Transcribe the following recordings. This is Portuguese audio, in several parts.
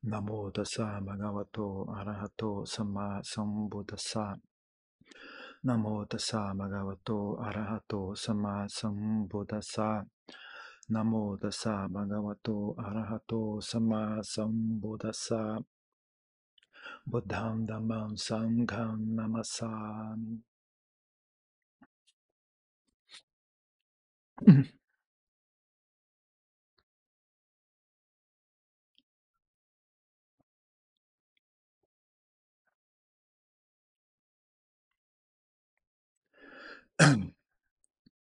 Namo tassa bhagavato arahato samma sambuddhassa. Namo tassa bhagavato arahato samma sambuddhassa. Namo tassa bhagavato arahato samma sambuddhassa. Buddham dhammam sangham namassami.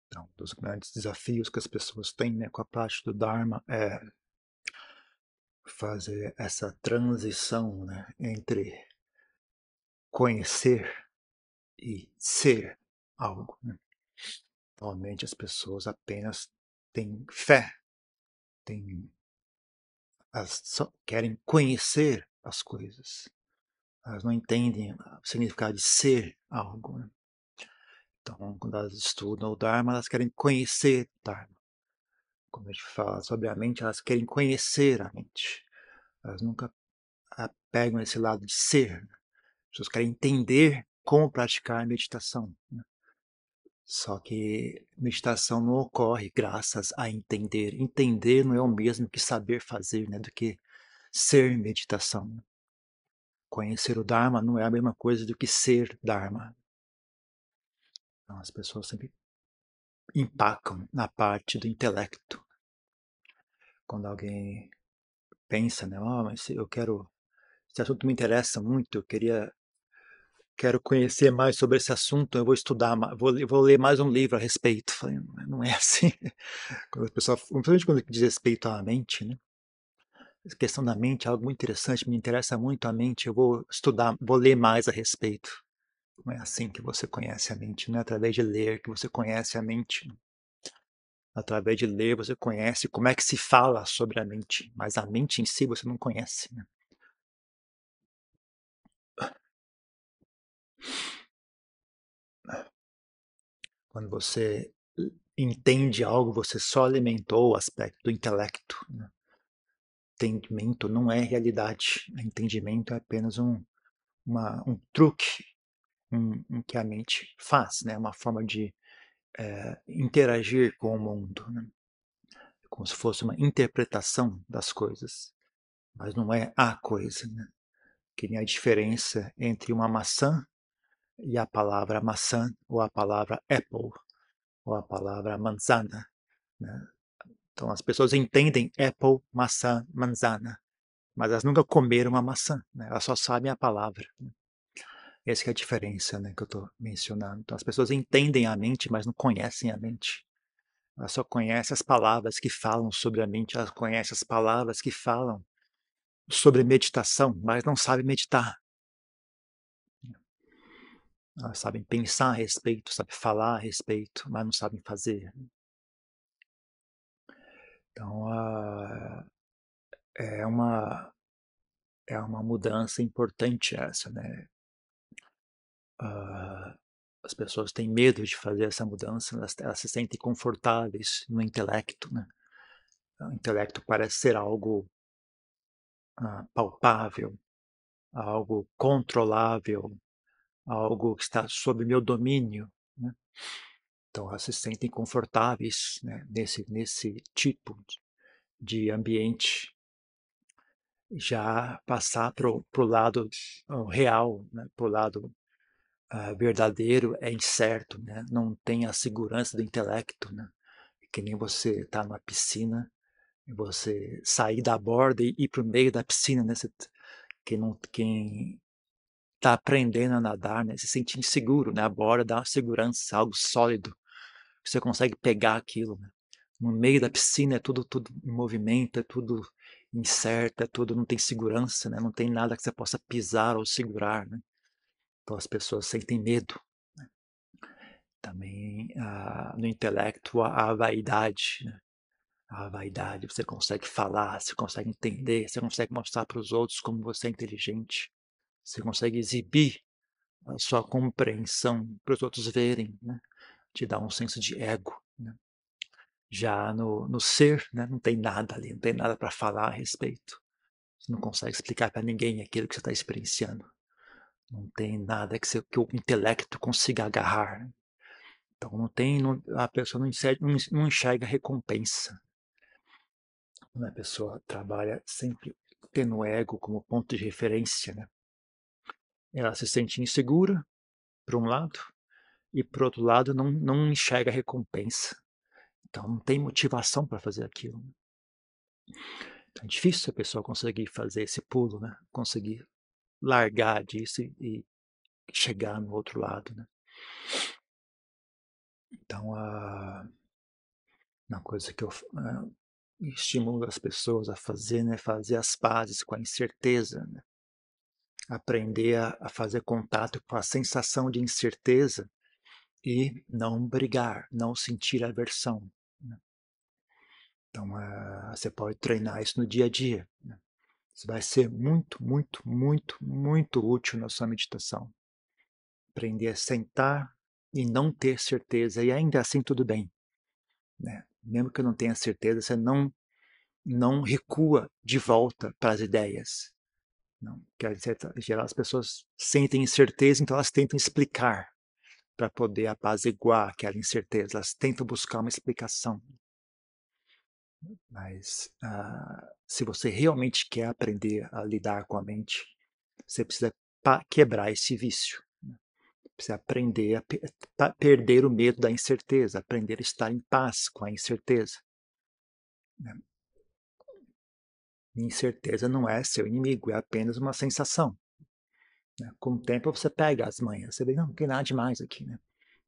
Então, um dos grandes desafios que as pessoas têm, né, com a prática do Dharma é fazer essa transição, né, entre conhecer e ser algo, né? Normalmente as pessoas apenas têm fé, têm, querem conhecer as coisas. Elas não entendem o significado de ser algo, né? Então, quando elas estudam o Dharma, elas querem conhecer o Dharma. Quando a gente fala sobre a mente, elas querem conhecer a mente. Elas nunca pegam esse lado de ser. As pessoas querem entender como praticar a meditação, né? Só que meditação não ocorre graças a entender. Entender não é o mesmo que saber fazer, né, do que ser meditação. Conhecer o Dharma não é a mesma coisa do que ser Dharma. Então, as pessoas sempre empacam na parte do intelecto. Quando alguém pensa, né, mas eu quero, esse assunto me interessa muito, quero conhecer mais sobre esse assunto, eu vou estudar, vou ler mais um livro a respeito. Falei, não é assim. Quando a pessoa, principalmente quando diz respeito à mente, né? A questão da mente é algo muito interessante, me interessa muito a mente, eu vou estudar, vou ler mais a respeito. Não é assim que você conhece a mente, não é através de ler que você conhece a mente. Através de ler você conhece como é que se fala sobre a mente, mas a mente em si você não conhece, né? Quando você entende algo, você só alimentou o aspecto do intelecto, né? Entendimento não é realidade. Entendimento é apenas um truque que a mente faz, né? Uma forma de interagir com o mundo, né? Como se fosse uma interpretação das coisas, mas não é a coisa, né? Que nem a diferença entre uma maçã e a palavra maçã, ou a palavra apple, ou a palavra manzana, né? Então as pessoas entendem apple, maçã, manzana, mas elas nunca comeram uma maçã, né? Elas só sabem a palavra, né? Essa é a diferença, né, que eu estou mencionando. Então as pessoas entendem a mente, mas não conhecem a mente. Ela só conhece as palavras que falam sobre a mente, ela conhece as palavras que falam sobre meditação, mas não sabe meditar. Elas sabem pensar a respeito, sabem falar a respeito, mas não sabem fazer. Então, é uma, é uma mudança importante essa, né? As pessoas têm medo de fazer essa mudança, elas se sentem confortáveis no intelecto, né? O intelecto parece ser algo palpável, algo controlável, algo que está sob meu domínio, né? Então elas se sentem confortáveis, né, nesse tipo de ambiente. Já passar para o lado real, né, para o lado verdadeiro é incerto, né? Não tem a segurança do intelecto, né? Que nem você está numa piscina e você sair da borda e ir para o meio da piscina, né? Quem está aprendendo a nadar, né, se sente inseguro, né? A borda dá uma segurança, algo sólido, você consegue pegar aquilo, né? No meio da piscina é tudo em movimento, é tudo incerto, é tudo, não tem segurança, né? Não tem nada que você possa pisar ou segurar, né? Então as pessoas sentem medo. Também no intelecto a vaidade, né? A vaidade, você consegue falar, você consegue entender, você consegue mostrar para os outros como você é inteligente, você consegue exibir a sua compreensão para os outros verem, né? Te dá um senso de ego, né? Já no ser, né, não tem nada ali, não tem nada para falar a respeito. Você não consegue explicar para ninguém aquilo que você está experienciando. Não tem nada que o intelecto consiga agarrar. Então a pessoa não enxerga recompensa. A pessoa trabalha sempre tendo o ego como ponto de referência, né? Ela se sente insegura, por um lado, e por outro lado não enxerga recompensa. Então não tem motivação para fazer aquilo. Então, é difícil a pessoa conseguir fazer esse pulo, né? Conseguir largar disso e chegar no outro lado, né? Então, uma coisa que eu estimulo as pessoas a fazer, né? Fazer as pazes com a incerteza, né? Aprender a fazer contato com a sensação de incerteza e não brigar, não sentir aversão, né? Então, você pode treinar isso no dia a dia, né? Isso vai ser muito, muito, muito, muito útil na sua meditação. Aprender a sentar e não ter certeza, e ainda assim tudo bem, né? Mesmo que eu não tenha certeza, você não recua de volta para as ideias. Não, porque em geral as pessoas sentem incerteza, então elas tentam explicar para poder apaziguar aquela incerteza. Elas tentam buscar uma explicação. Mas se você realmente quer aprender a lidar com a mente, você precisa quebrar esse vício. Né? Precisa aprender a perder o medo da incerteza, aprender a estar em paz com a incerteza. Né? Incerteza não é seu inimigo, é apenas uma sensação. Né? Com o tempo você pega as manhas, você vê, não tem nada demais aqui. Né?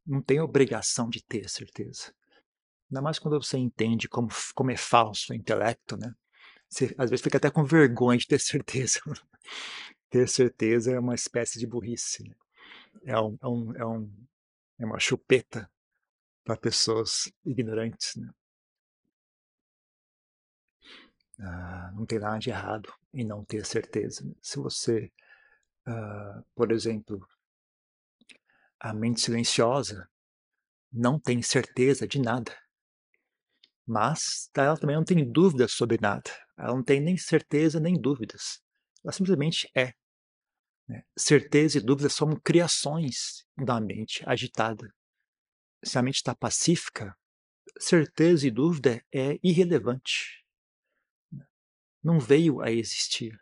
Não tem obrigação de ter certeza. Ainda mais quando você entende como é falso o intelecto, né? Você às vezes fica até com vergonha de ter certeza. Ter certeza é uma espécie de burrice. Né? É uma chupeta para pessoas ignorantes. Né? Não tem nada de errado em não ter certeza. Se você, por exemplo, a mente silenciosa não tem certeza de nada, mas ela também não tem dúvidas sobre nada. Ela não tem nem certeza nem dúvidas. Ela simplesmente é. Né? Certeza e dúvida são criações da mente agitada. Se a mente está pacífica, certeza e dúvida é irrelevante. Não veio a existir.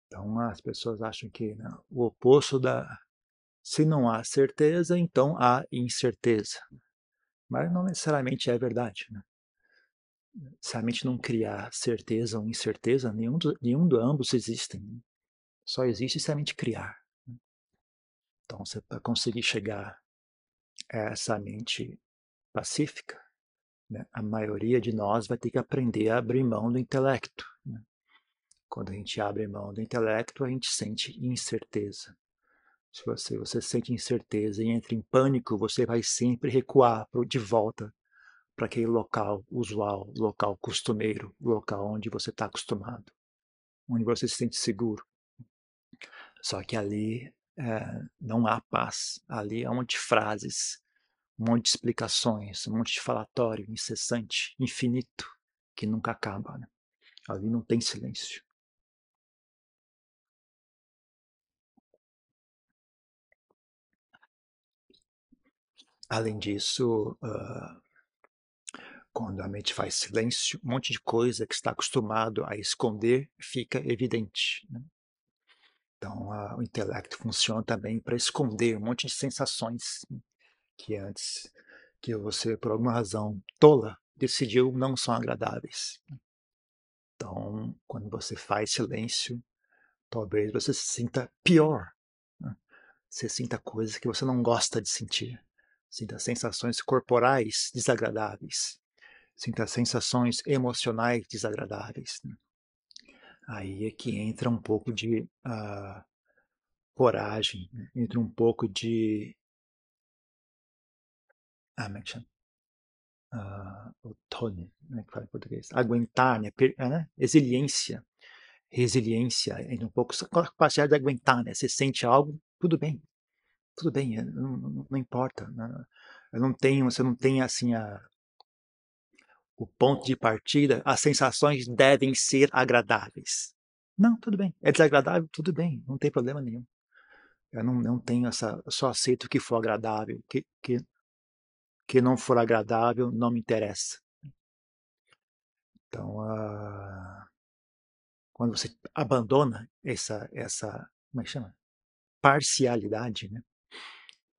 Então as pessoas acham que o oposto da. Se não há certeza, então há incerteza. Mas não necessariamente é verdade. Né? Se a mente não criar certeza ou incerteza, nenhum de ambos existem. Né? Só existe se a mente criar. Então, você para conseguir chegar a essa mente pacífica, né, a maioria de nós vai ter que aprender a abrir mão do intelecto. Né? Quando a gente abre mão do intelecto, a gente sente incerteza. Se você sente incerteza e entra em pânico, você vai sempre recuar de volta para aquele local usual, local costumeiro, local onde você está acostumado, onde você se sente seguro. Só que ali não há paz. Ali é um monte de frases, um monte de explicações, um monte de falatório incessante, infinito, que nunca acaba. Né? Ali não tem silêncio. Além disso, quando a mente faz silêncio, um monte de coisa que está acostumado a esconder fica evidente. Né? Então, o intelecto funciona também para esconder um monte de sensações que antes, que você, por alguma razão tola, decidiu não são agradáveis. Então, quando você faz silêncio, talvez você se sinta pior. Né? Você sinta coisas que você não gosta de sentir. Sinta sensações corporais desagradáveis. Sinta sensações emocionais desagradáveis. Né? Aí é que entra um pouco de coragem, né? Entra um pouco de. Como é que chama? O tone, né, que fala em português. Aguentar, né? Resiliência. Resiliência, entra um pouco com a capacidade de aguentar, né? Você sente algo, tudo bem, não importa. Né? Você não tem assim o ponto de partida, as sensações devem ser agradáveis. Não, tudo bem. É desagradável? Tudo bem, não tem problema nenhum. Eu não tenho essa. Eu só aceito o que for agradável. Que não for agradável não me interessa. Então, quando você abandona essa. Como é que chama? Parcialidade, né?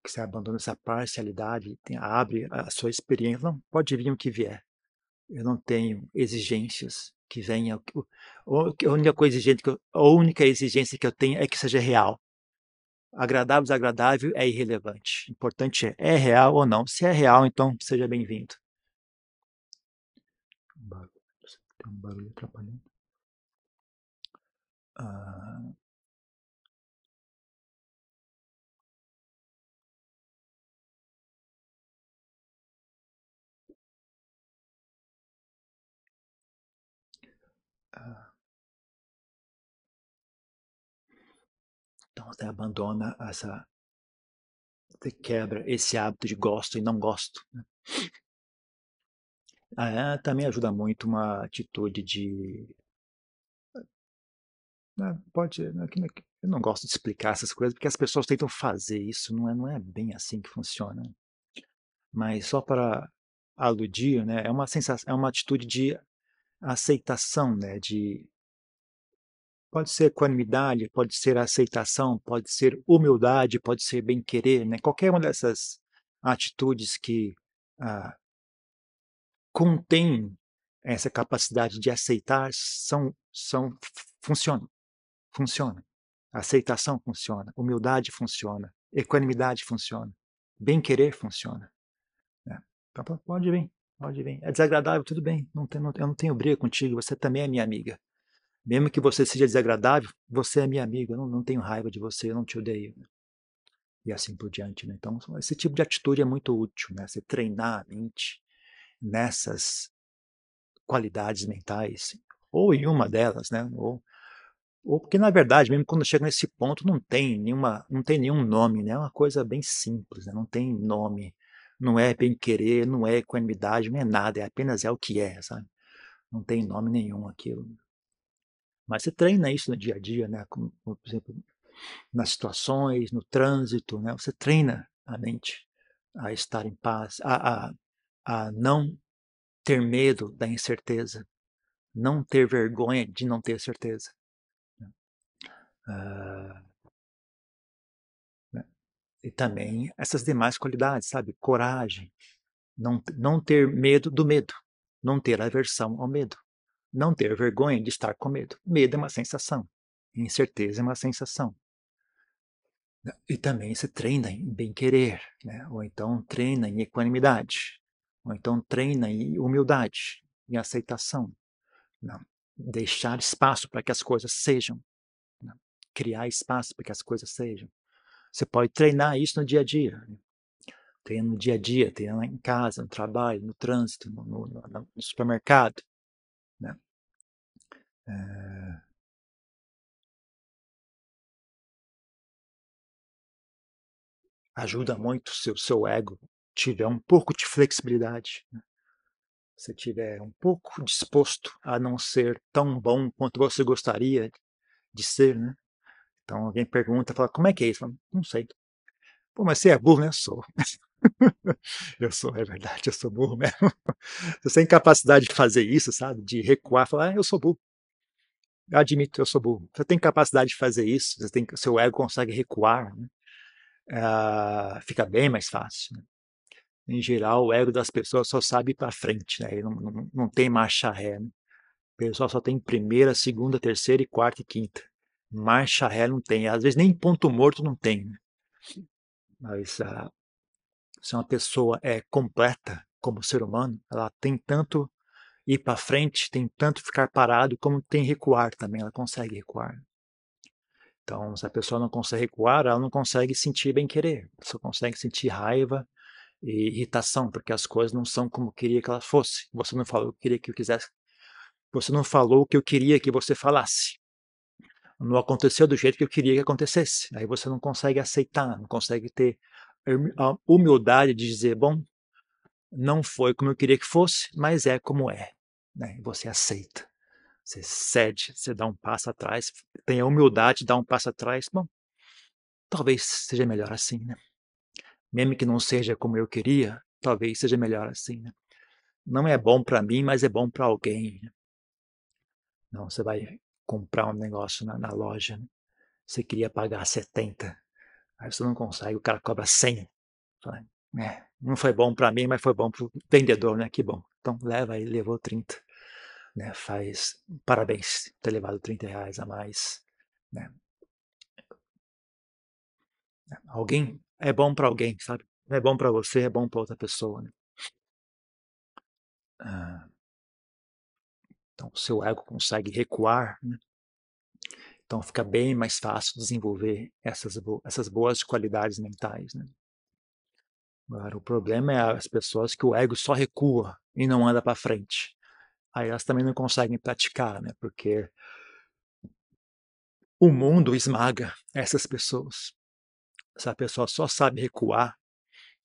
Que você abandona essa parcialidade, abre a sua experiência. Não, pode vir o que vier. Eu não tenho exigências que venha. A única exigência que eu tenho é que seja real. Agradável, desagradável é irrelevante. O importante é real ou não. Se é real, então seja bem-vindo. Tem um barulho atrapalhando. Então você abandona essa. Você quebra esse hábito de gosto e não gosto. Né? Também ajuda muito uma atitude de. Pode. Eu não gosto de explicar essas coisas porque as pessoas tentam fazer isso, não é bem assim que funciona. Mas só para aludir, né, é uma sensação, é uma atitude de aceitação, né, de pode ser equanimidade, pode ser aceitação, pode ser humildade, pode ser bem-querer, né? Qualquer uma dessas atitudes que ah, contém essa capacidade de aceitar funcionam, funciona. Aceitação funciona, humildade funciona, equanimidade funciona, bem-querer funciona. Né? Então, pode vir. É desagradável, tudo bem. Eu não tenho briga contigo, você também é minha amiga. Mesmo que você seja desagradável, você é minha amiga, eu não tenho raiva de você, eu não te odeio. Né? E assim por diante. Né? Então, esse tipo de atitude é muito útil, né? Você treinar a mente nessas qualidades mentais, ou em uma delas, né? Ou porque, na verdade, mesmo quando chega nesse ponto, não tem nenhum nome, né? É uma coisa bem simples, né? Não tem nome. Não é bem-querer, não é equanimidade, não é nada, é apenas é o que é, sabe? Não tem nome nenhum aquilo. Mas você treina isso no dia a dia, né? Como, por exemplo, nas situações, no trânsito, né? Você treina a mente a estar em paz, a não ter medo da incerteza, não ter vergonha de não ter certeza. Ah, né? E também essas demais qualidades, sabe? Coragem, não ter medo do medo, não ter aversão ao medo, não ter vergonha de estar com medo. Medo é uma sensação, incerteza é uma sensação. E também se treina em bem-querer, né? Ou então treina em equanimidade, ou então treina em humildade, em aceitação. Não. Deixar espaço para que as coisas sejam. Não. Criar espaço para que as coisas sejam. Você pode treinar isso no dia a dia. Né? Treina no dia a dia, treina em casa, no trabalho, no trânsito, no supermercado. Né? Ajuda muito se o seu ego tiver um pouco de flexibilidade. Né? Se estiver um pouco disposto a não ser tão bom quanto você gostaria de ser, né? Então alguém pergunta, fala, como é que é isso? Falo, não sei. Pô, mas você é burro, né? Eu sou. Eu sou, é verdade, eu sou burro mesmo. Você tem capacidade de fazer isso, sabe? De recuar, falar, eu sou burro. Eu admito, eu sou burro. Você tem capacidade de fazer isso, seu ego consegue recuar, né? Fica bem mais fácil. Né? Em geral, o ego das pessoas só sabe ir para frente, né? Ele não tem marcha ré. Né? O pessoal só tem primeira, segunda, terceira e quarta e quinta. Marcha ré não tem. Às vezes nem ponto morto não tem. Né? Mas se uma pessoa é completa como ser humano, ela tem tanto ir para frente, tem tanto ficar parado, como tem recuar também. Ela consegue recuar. Então, se a pessoa não consegue recuar, ela não consegue sentir bem-querer. Só consegue sentir raiva e irritação, porque as coisas não são como queria que elas fossem. Você não falou o que queria que eu quisesse. Você não falou o que eu queria que você falasse. Não aconteceu do jeito que eu queria que acontecesse. Aí você não consegue aceitar, não consegue ter a humildade de dizer, bom, não foi como eu queria que fosse, mas é como é, né? Você aceita, você cede, você dá um passo atrás, tem a humildade de dar um passo atrás. Bom, talvez seja melhor assim, né? Mesmo que não seja como eu queria, talvez seja melhor assim, né? Não é bom para mim, mas é bom para alguém, né? Não, você vai comprar um negócio na loja, né? Você queria pagar 70, aí você não consegue, o cara cobra 100. Fala, não foi bom para mim, mas foi bom para o vendedor, né? Que bom. Então leva aí, levou 30, né? Faz parabéns ter levado R$ 30 a mais, né? Alguém é bom para alguém, sabe? É bom para você, é bom para outra pessoa, né? Ah, então o seu ego consegue recuar, né? Então fica bem mais fácil desenvolver essas boas qualidades mentais, né? Agora, o problema é as pessoas que o ego só recua e não anda para frente. Aí elas também não conseguem praticar, né? Porque o mundo esmaga essas pessoas. Se a pessoa só sabe recuar,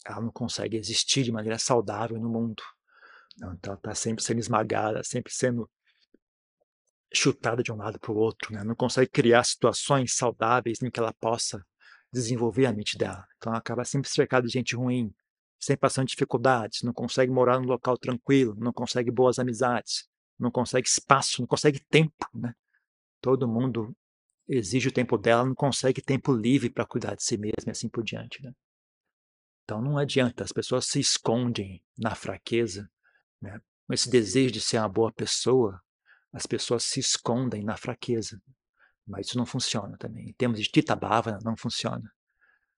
ela não consegue existir de maneira saudável no mundo. Então ela está sempre sendo esmagada, sempre sendo chutada de um lado para o outro, né? Não consegue criar situações saudáveis em que ela possa desenvolver a mente dela. Então ela acaba sempre cercada de gente ruim, sempre passando dificuldades, não consegue morar num local tranquilo, não consegue boas amizades, não consegue espaço, não consegue tempo, né? Todo mundo exige o tempo dela, não consegue tempo livre para cuidar de si mesma e assim por diante, né? Então não adianta, as pessoas se escondem na fraqueza, né? Com esse desejo de ser uma boa pessoa, as pessoas se escondem na fraqueza. Mas isso não funciona também. Em termos de Tita Bhavana, não funciona,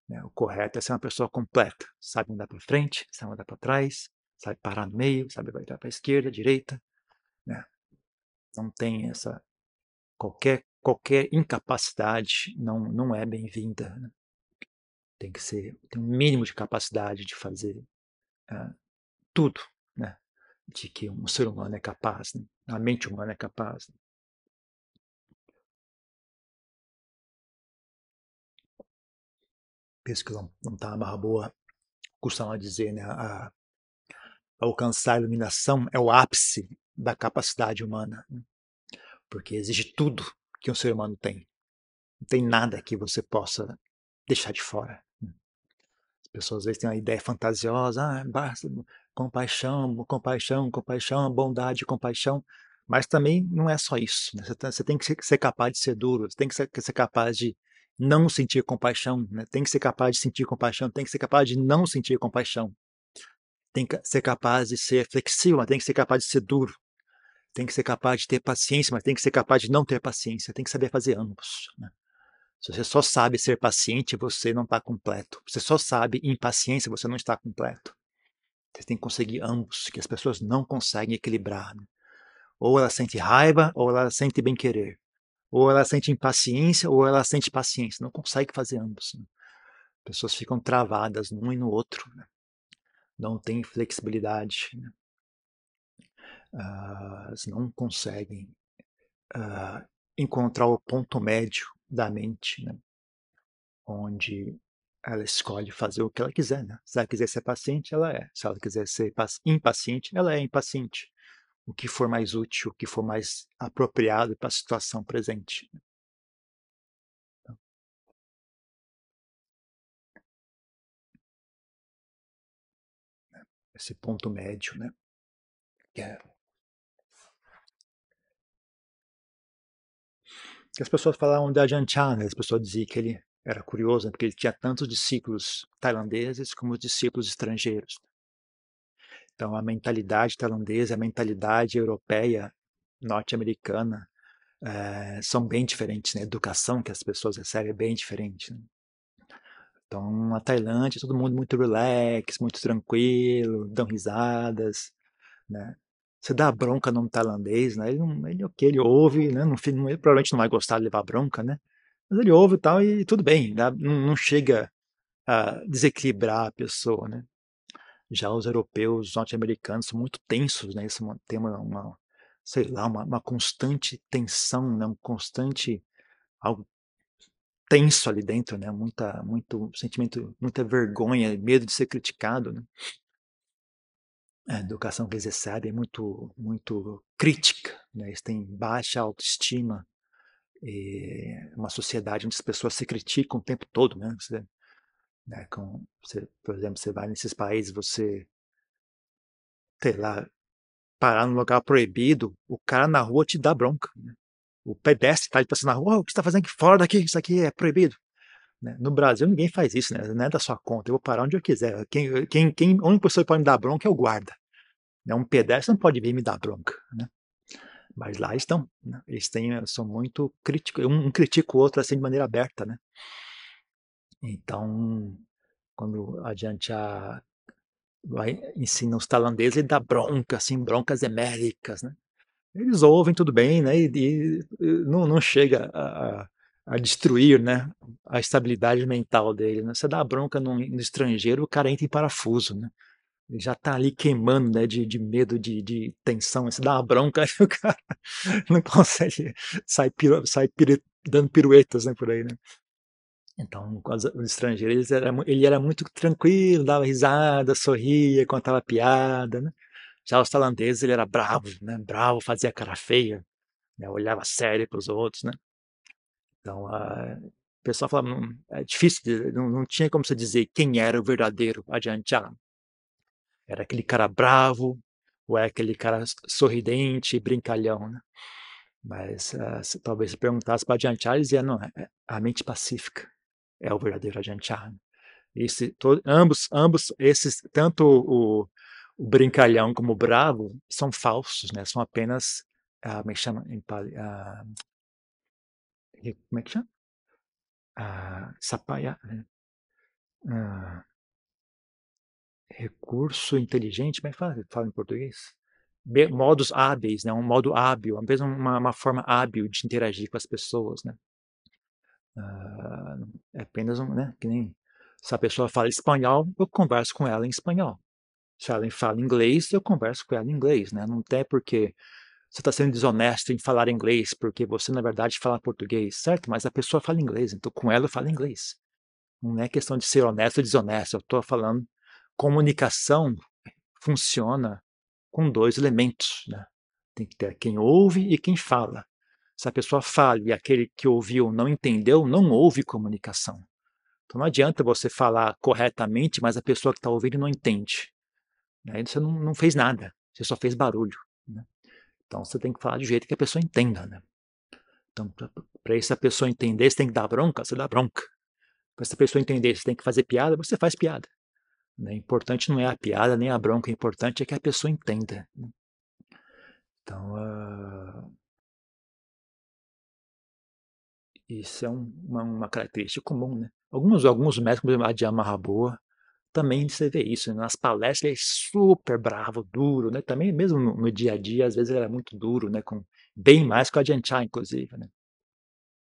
né? O correto é ser uma pessoa completa. Sabe andar para frente, sabe andar para trás, sabe parar no meio, sabe virar para a esquerda, direita, né? Não tem essa qualquer incapacidade não é bem-vinda, né? Tem um mínimo de capacidade de fazer tudo, né? De que um ser humano é capaz, né? A mente humana é capaz. Né? Penso que não está uma barra boa, costuma dizer, né? Alcançar a iluminação é o ápice da capacidade humana, né? Porque exige tudo que um ser humano tem. Não tem nada que você possa deixar de fora. Né? As pessoas às vezes têm uma ideia fantasiosa, basta compaixão, compaixão, compaixão, bondade, compaixão, mas também não é só isso. Né? Você tem que ser capaz de ser duro, você tem que ser capaz de não sentir compaixão, né? Tem que ser capaz de sentir compaixão, tem que ser capaz de não sentir compaixão, tem que ser capaz de ser flexível, mas tem que ser capaz de ser duro, tem que ser capaz de ter paciência, mas tem que ser capaz de não ter paciência, tem que saber fazer ambos. Né? Se você só sabe ser paciente, você não está completo. Você só sabe impaciência, você não está completo. Você tem que conseguir ambos, que as pessoas não conseguem equilibrar. Né? Ou ela sente raiva, ou ela sente bem-querer. Ou ela sente impaciência, ou ela sente paciência. Não consegue fazer ambos. Né? As pessoas ficam travadas num e no outro. Né? Não tem flexibilidade. Né? Elas não conseguem encontrar o ponto médio da mente, né? Onde ela escolhe fazer o que ela quiser, né? Se ela quiser ser paciente, ela é. Se ela quiser ser impaciente, ela é impaciente. O que for mais útil, o que for mais apropriado para a situação presente. Então, esse ponto médio, né? Que as pessoas falavam de Ajahn Chah, né? As pessoas diziam que ele era curioso, né? Porque ele tinha tantos discípulos tailandeses como discípulos estrangeiros. Então, a mentalidade tailandesa, a mentalidade europeia, norte-americana, são bem diferentes, né? A educação que as pessoas recebem é bem diferente. Né? Então, na Tailândia, todo mundo muito relax, muito tranquilo, dão risadas, né? Você dá bronca num tailandês, né? Ele ouve, né? Ele provavelmente não vai gostar de levar bronca, né? Mas ele ouve e tal e tudo bem, né? Não chega a desequilibrar a pessoa, né? Já os europeus, os norte-americanos são muito tensos, né? Isso tem sei lá, uma constante tensão, né? Um constante algo tenso ali dentro, né? Muito sentimento, muita vergonha, medo de ser criticado, né? A educação que eles recebem é muito crítica, né? Eles têm baixa autoestima, e uma sociedade onde as pessoas se criticam o tempo todo, né? Por exemplo, você vai nesses países, você, sei lá, parar num lugar proibido, o cara na rua te dá bronca, né? O pedestre está passando na rua, o que você está fazendo aqui fora daqui? Isso aqui é proibido. Né? No Brasil ninguém faz isso, né? Não é da sua conta, eu vou parar onde eu quiser. A única pessoa que pode me dar bronca é o guarda. Né? Um pedestre não pode vir me dar bronca. Né? Mas lá estão. Né? Eles são muito críticos, um critica o outro assim de maneira aberta. Né? Então, quando a gente ensina os tailandeses, ele dá bronca, assim, broncas eméricas, né? Eles ouvem tudo bem, né? E não chega a destruir, né? A estabilidade mental dele. Né? Você dá bronca no estrangeiro, o cara entra em parafuso, né? Ele já tá ali queimando, né? De medo, de tensão. Você dá uma bronca, aí o cara não consegue sair dando piruetas, né? Por aí, né? Então, os estrangeiros, ele era muito tranquilo, dava risada, sorria, contava piada, né? Já os tailandeses, ele era bravo, né? Bravo, fazia cara feia, né? Olhava sério para os outros, né? Então, o pessoal falava, é difícil, não tinha como você dizer quem era o verdadeiro Ajahn Chah. Era aquele cara bravo, ou é aquele cara sorridente, brincalhão, né? Mas se talvez se perguntasse para Ajahn Chah, ele dizia, não, é a mente pacífica é o verdadeiro Ajahn Chah. Né? Ambos esses, tanto o brincalhão como o bravo, são falsos, né? São apenas, como é que chama? Como é que chama? Sapaya, ah, recurso inteligente, como é que fala em português? Modos hábeis, né? Um modo hábil, mesmo uma forma hábil de interagir com as pessoas, né? É apenas né? Que nem se a pessoa fala espanhol, eu converso com ela em espanhol. Se ela fala inglês, eu converso com ela em inglês, né? Não tem porque você está sendo desonesto em falar inglês, porque você, na verdade, fala português, certo? Mas a pessoa fala inglês, então com ela eu falo inglês. Não é questão de ser honesto ou desonesto, eu estou falando comunicação funciona com dois elementos, né? Tem que ter quem ouve e quem fala. Se a pessoa fala e aquele que ouviu não entendeu, não houve comunicação. Então não adianta você falar corretamente, mas a pessoa que está ouvindo não entende. Aí você não fez nada, você só fez barulho. Né? Então você tem que falar de jeito que a pessoa entenda. Né? Então, para essa pessoa entender, você tem que dar bronca, você dá bronca. Para essa pessoa entender, você tem que fazer piada, você faz piada. Né? Importante não é a piada nem a bronca, o importante é que a pessoa entenda. Né? Então, isso é uma característica comum. Né? Alguns médicos, como a Adiyama Raboa, também você vê isso. Né? Nas palestras ele é super bravo, duro. Né? Também, mesmo no dia a dia, às vezes ele era muito duro, né? Bem mais que o Ajahn Chah, inclusive. Né?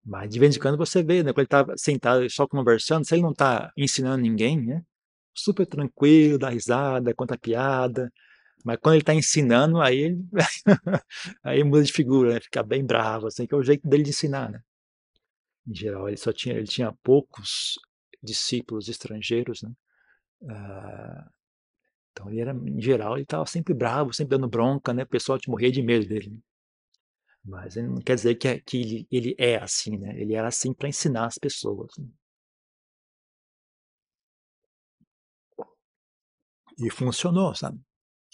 Mas de vez em quando você vê, né? Quando ele está sentado só conversando, se ele não está ensinando ninguém, né? Super tranquilo, dá risada, conta piada. Mas quando ele está ensinando, aí ele aí muda de figura, né? Fica bem bravo, assim, que é o jeito dele de ensinar, né? Em geral, ele tinha poucos discípulos estrangeiros, né? Ah, então ele era, em geral, ele estava sempre bravo, sempre dando bronca, né? O pessoal te morria de medo dele. Né? Mas não quer dizer que ele é assim, né? Ele era assim para ensinar as pessoas. Né? E funcionou, sabe?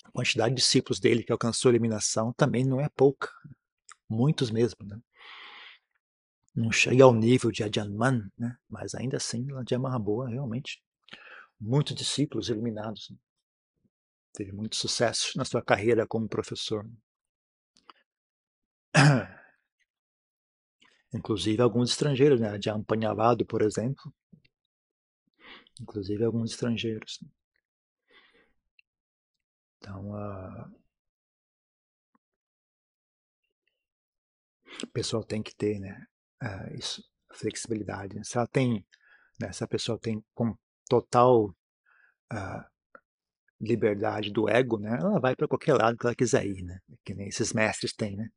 A quantidade de discípulos dele que alcançou a eliminação também não é pouca. Muitos mesmo, né? Não chega ao nível de Adyaman, né? Mas ainda assim, Adyaman Raboa realmente muitos discípulos eliminados. Né? Teve muito sucesso na sua carreira como professor. Inclusive alguns estrangeiros, né? Adyan Panhavado, por exemplo. Inclusive alguns estrangeiros. Então, o pessoal tem que ter, né? Isso, flexibilidade. Se ela tem, né, se a pessoa tem com total uh, liberdade do ego, né? Ela vai para qualquer lado que ela quiser ir, né? Que nem esses mestres têm, né?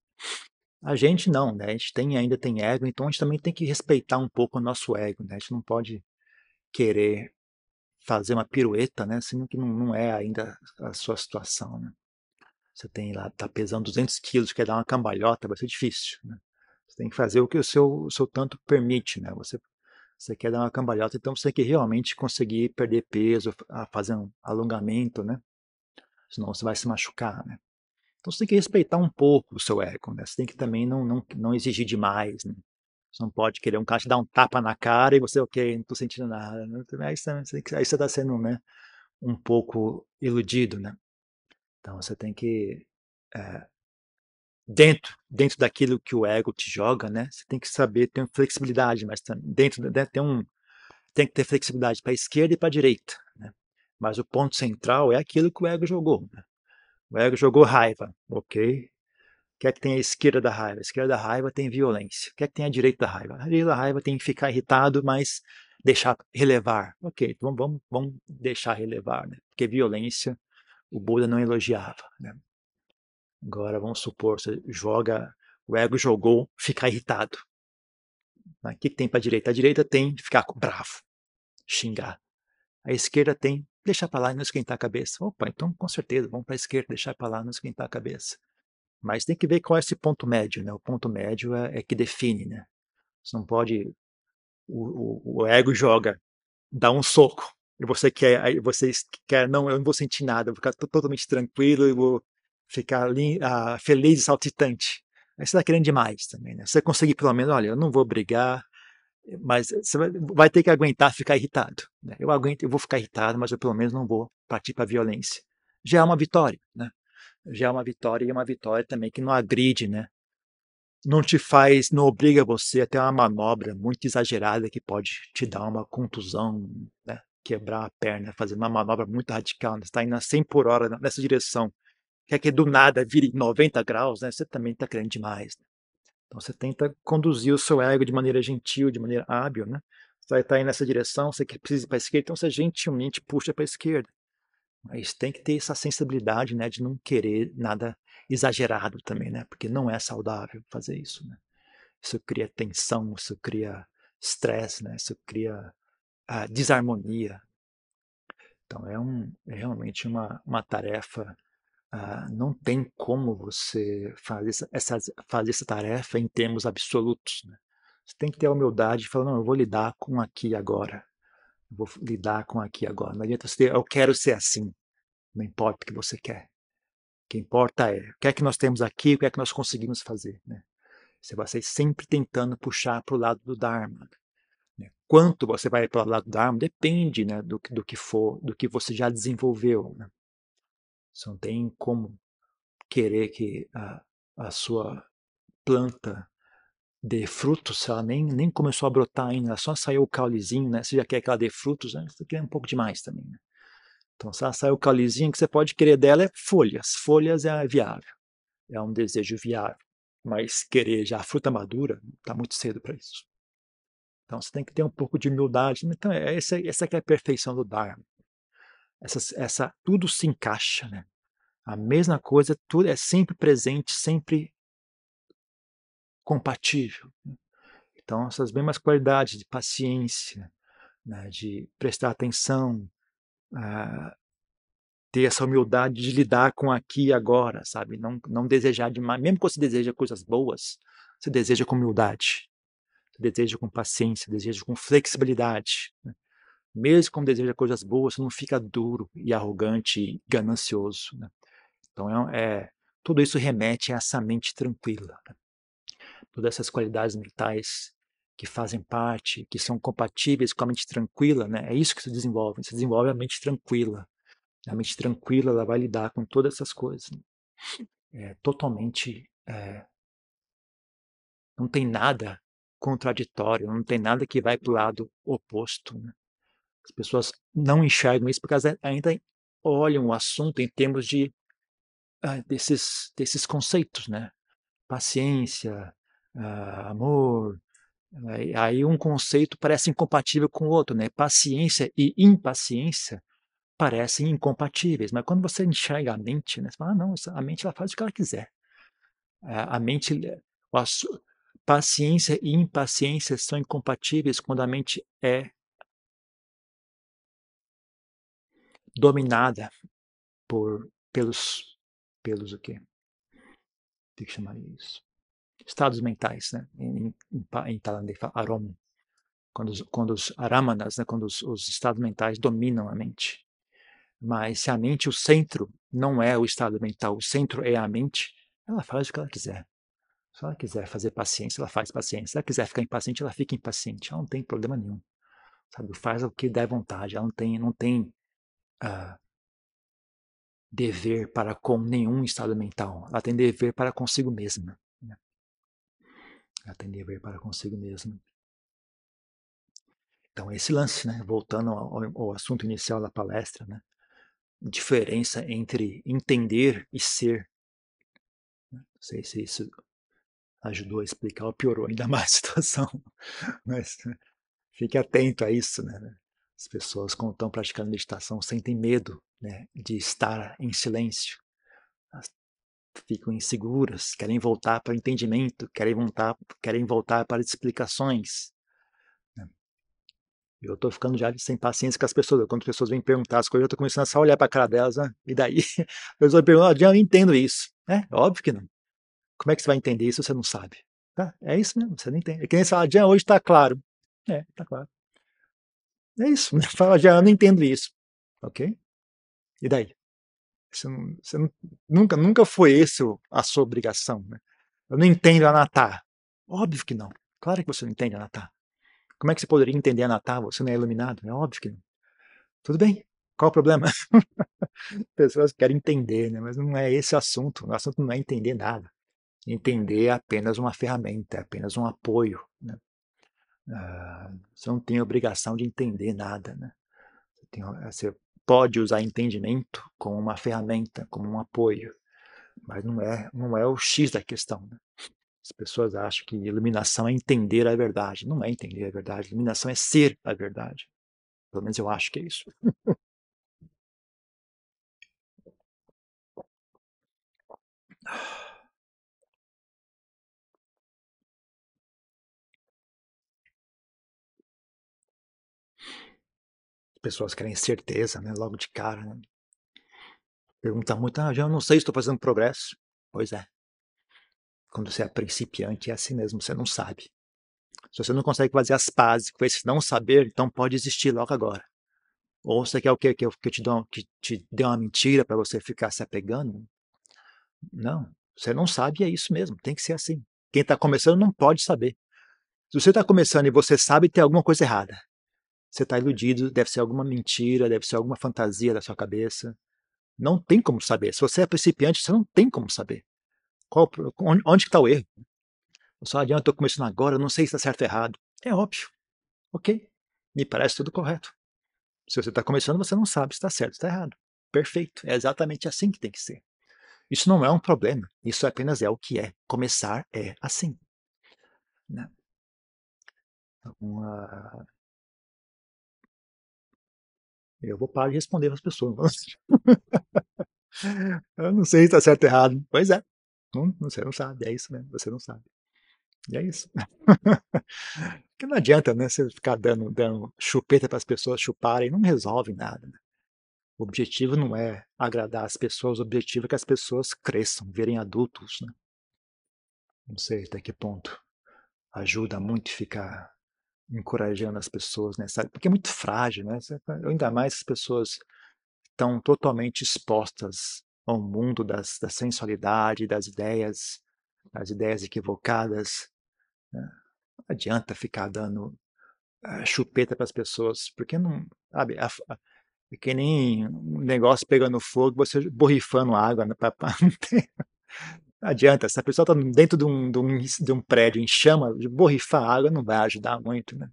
A gente não, né? A gente ainda tem ego, então a gente também tem que respeitar um pouco o nosso ego, né? A gente não pode querer fazer uma pirueta, né? Sendo que não é ainda a sua situação, né? Você tem lá, tá pesando 200 quilos, quer dar uma cambalhota, vai ser difícil, né? Você tem que fazer o que o seu tanto permite, né? Você quer dar uma cambalhota, então você tem que realmente conseguir perder peso, fazer um alongamento, né? Senão você vai se machucar, né? Então você tem que respeitar um pouco o seu ego, né? Você tem que também não exigir demais, né? Você não pode querer um cara te dar um tapa na cara e você, ok, não tô sentindo nada, né? Aí você tá sendo, né, um pouco iludido, né? Então você tem que, é, dentro daquilo que o ego te joga, né? Você tem que saber ter flexibilidade, mas tem que ter flexibilidade para a esquerda e para a direita, né? Mas o ponto central é aquilo que o ego jogou, né? O ego jogou raiva, ok? O que é que tem a esquerda da raiva? A esquerda da raiva tem violência. O que é que tem a direita da raiva? A direita da raiva tem que ficar irritado, mas deixar relevar. Ok, então vamos deixar relevar, né? Porque violência o Buda não elogiava, né? Agora vamos supor, você joga, o ego jogou, ficar irritado. O que tem para a direita? A direita tem ficar bravo, xingar. A esquerda tem deixar para lá e não esquentar a cabeça. Opa, então com certeza, vamos para a esquerda, deixar para lá, não esquentar a cabeça. Mas tem que ver qual é esse ponto médio, né? O ponto médio é que define, né? Você não pode. O ego joga, dá um soco, e você quer, aí você quer, não, eu não vou sentir nada, eu vou ficar totalmente tranquilo, eu vou ficar feliz e saltitante. Aí você está querendo demais também, né? Você conseguir pelo menos, olha, eu não vou brigar, mas você vai ter que aguentar ficar irritado. Né? Eu aguento, eu vou ficar irritado, mas eu pelo menos não vou partir para a violência. Já é uma vitória, né? Já é uma vitória e é uma vitória também que não agride, né? Não te faz, não obriga você a ter uma manobra muito exagerada que pode te dar uma contusão, né? Quebrar a perna, fazer uma manobra muito radical, né? Você está indo a 100 por hora nessa direção, quer que do nada vire 90 graus, né? Você também está querendo demais. Né? Então você tenta conduzir o seu ego de maneira gentil, de maneira hábil, né? Você vai estar indo nessa direção, você precisa ir para a esquerda, então você gentilmente puxa para a esquerda. Mas tem que ter essa sensibilidade, né, de não querer nada exagerado também, né? Porque não é saudável fazer isso, né? Isso cria tensão, isso cria estresse, né? Isso cria desarmonia. Então é realmente uma tarefa. Não tem como você fazer essa tarefa em termos absolutos, né? Você tem que ter a humildade de falar, não, eu vou lidar com aqui e agora. Eu vou lidar com aqui e agora. Não adianta você ter, eu quero ser assim. Não importa o que você quer. O que importa é o que é que nós temos aqui, o que é que nós conseguimos fazer, né? Você vai sempre tentando puxar para o lado do Dharma. Né? Quanto você vai para o lado do Dharma depende, né, do que for, do que você já desenvolveu. Né? Você não tem como querer que a sua planta dê frutos, se ela nem começou a brotar ainda, ela só saiu o caulezinho, né? Você já quer que ela dê frutos, né? Você quer um pouco demais também, né? Então, se ela saiu o caulezinho, o que você pode querer dela é folhas. Folhas é viável, é um desejo viável. Mas querer já a fruta madura, está muito cedo para isso. Então você tem que ter um pouco de humildade. Então, essa que é a perfeição do Dharma. Tudo se encaixa, né? A mesma coisa, tudo é sempre presente, sempre compatível. Então, essas mesmas qualidades de paciência, né, de prestar atenção, ter essa humildade de lidar com aqui e agora, sabe? Não desejar demais. Mesmo que você deseja coisas boas, você deseja com humildade, você deseja com paciência, deseja com flexibilidade. Né? Mesmo quando deseja coisas boas, você não fica duro e arrogante e ganancioso. Né? Então, tudo isso remete a essa mente tranquila. Né? Todas essas qualidades mentais que fazem parte, que são compatíveis com a mente tranquila, né? É isso que se desenvolve a mente tranquila. A mente tranquila, ela vai lidar com todas essas coisas. Totalmente, não tem nada contraditório, não tem nada que vai para o lado oposto. Né? As pessoas não enxergam isso porque elas ainda olham o assunto em termos desses conceitos, né? Paciência, amor. Aí um conceito parece incompatível com o outro, né? Paciência e impaciência parecem incompatíveis, mas quando você enxerga a mente, né, você fala, não, a mente ela faz o que ela quiser. A mente, a paciência e impaciência são incompatíveis quando a mente é dominada pelos o quê? Tem que chamar isso. Estados mentais, né? Em tailandês fala arom. Quando os aramanas, né? Quando os estados mentais dominam a mente. Mas se a mente, o centro, não é o estado mental, o centro é a mente, ela faz o que ela quiser. Se ela quiser fazer paciência, ela faz paciência. Se ela quiser ficar impaciente, ela fica impaciente. Ela não tem problema nenhum. Sabe? Faz o que der vontade. Ela não tem dever para com nenhum estado mental. Ela tem dever para consigo mesma. Né? Ela tem dever para consigo mesma. Então, esse lance, né? Voltando ao assunto inicial da palestra, né? Diferença entre entender e ser. Não sei se isso ajudou a explicar ou piorou ainda mais a situação, mas fique atento a isso, né? As pessoas, quando estão praticando meditação, sentem medo, né, de estar em silêncio. Elas ficam inseguras, querem voltar para o entendimento, querem voltar para as explicações. Né? Eu estou ficando já sem paciência com as pessoas. Quando as pessoas vêm perguntar as coisas, eu estou começando a só olhar para a cara delas, né? E daí a pessoa pergunta, eu entendo isso. É óbvio que não. Como é que você vai entender isso se você não sabe? Tá? É isso mesmo, você não entende. É que nem você fala, Jean, hoje está claro. É, está claro. É isso. Fala, Jean, eu não entendo isso. Ok? E daí? Você nunca foi esse a sua obrigação, né? Eu não entendo Anatar. Óbvio que não. Claro que você não entende Anatar. Como é que você poderia entender Anatar? Você não é iluminado? É óbvio que não. Tudo bem. Qual o problema? Pessoas querem entender, né? Mas não é esse o assunto. O assunto não é entender nada. Entender é apenas uma ferramenta, é apenas um apoio. Né? Você não tem a obrigação de entender nada. Né? Você pode usar entendimento como uma ferramenta, como um apoio, mas não é o X da questão. Né? As pessoas acham que iluminação é entender a verdade. Não é entender a verdade. Iluminação é ser a verdade. Pelo menos eu acho que é isso. As pessoas querem certeza, né? Logo de cara. Né? Pergunta muito, já não sei se estou fazendo progresso. Pois é. Quando você é principiante, é assim mesmo, você não sabe. Se você não consegue fazer as pazes com esse não saber, então pode existir logo agora. Ou você quer o quê? Que te dê uma mentira para você ficar se apegando? Não. Você não sabe e é isso mesmo. Tem que ser assim. Quem está começando não pode saber. Se você está começando e você sabe, tem alguma coisa errada. Você está iludido, deve ser alguma mentira, deve ser alguma fantasia da sua cabeça. Não tem como saber. Se você é principiante, você não tem como saber. Onde que está o erro? Só adianta, estou começando agora, não sei se está certo ou errado. É óbvio. Ok. Me parece tudo correto. Se você está começando, você não sabe se está certo ou está errado. Perfeito. É exatamente assim que tem que ser. Isso não é um problema. Isso apenas é o que é. Começar é assim. Né? Então, eu vou parar de responder para as pessoas. Eu não sei se está certo ou errado. Pois é. Você não sabe. É isso mesmo. Você não sabe. E é isso. Porque não adianta, né? Você ficar dando chupeta para as pessoas chuparem. Não resolve nada. Né? O objetivo não é agradar as pessoas. O objetivo é que as pessoas cresçam, virem adultos. Né? Não sei até que ponto ajuda muito ficar encorajando as pessoas, né? Sabe? Porque é muito frágil, né? Ainda mais as pessoas estão totalmente expostas ao mundo da sensualidade, das ideias equivocadas. Né? Não adianta ficar dando chupeta para as pessoas, porque não, sabe, é que nem um negócio pegando fogo, você borrifando água, né, não adianta, se a pessoa está dentro de um prédio em chama, borrifar água não vai ajudar muito, né?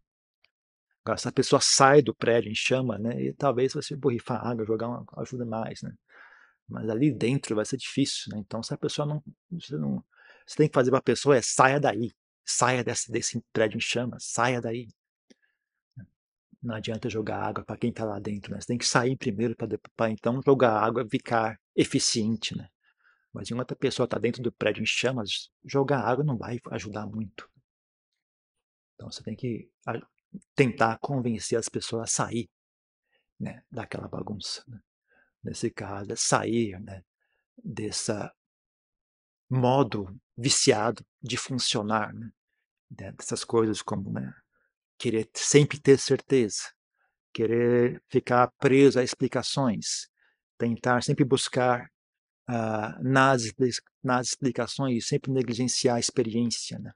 Agora, se a pessoa sai do prédio em chama, né, e talvez você borrifar água, jogar uma ajuda mais, né? Mas ali dentro vai ser difícil, né? Então, se a pessoa não, você tem que fazer para a pessoa saia daí, saia desse prédio em chama, saia daí. Não adianta jogar água para quem está lá dentro, né? Você tem que sair primeiro para então jogar água ficar eficiente, né? Mas enquanto a pessoa está dentro do prédio em chamas, jogar água não vai ajudar muito. Então você tem que tentar convencer as pessoas a sair, né, daquela bagunça. Né? nesse caso, é sair, né, desse modo viciado de funcionar, né, dessas coisas como, né, querer sempre ter certeza, querer ficar preso a explicações, tentar sempre buscar nas explicações e sempre negligenciar a experiência, né?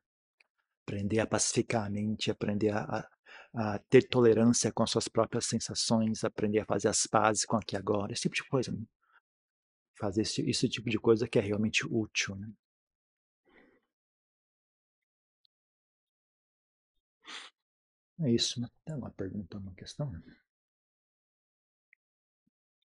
Aprender a pacificar a mente, aprender a ter tolerância com as suas próprias sensações, aprender a fazer as pazes com aqui e agora, esse tipo de coisa, né? Fazer esse tipo de coisa que é realmente útil, né? É isso, né? Tem uma pergunta, uma questão?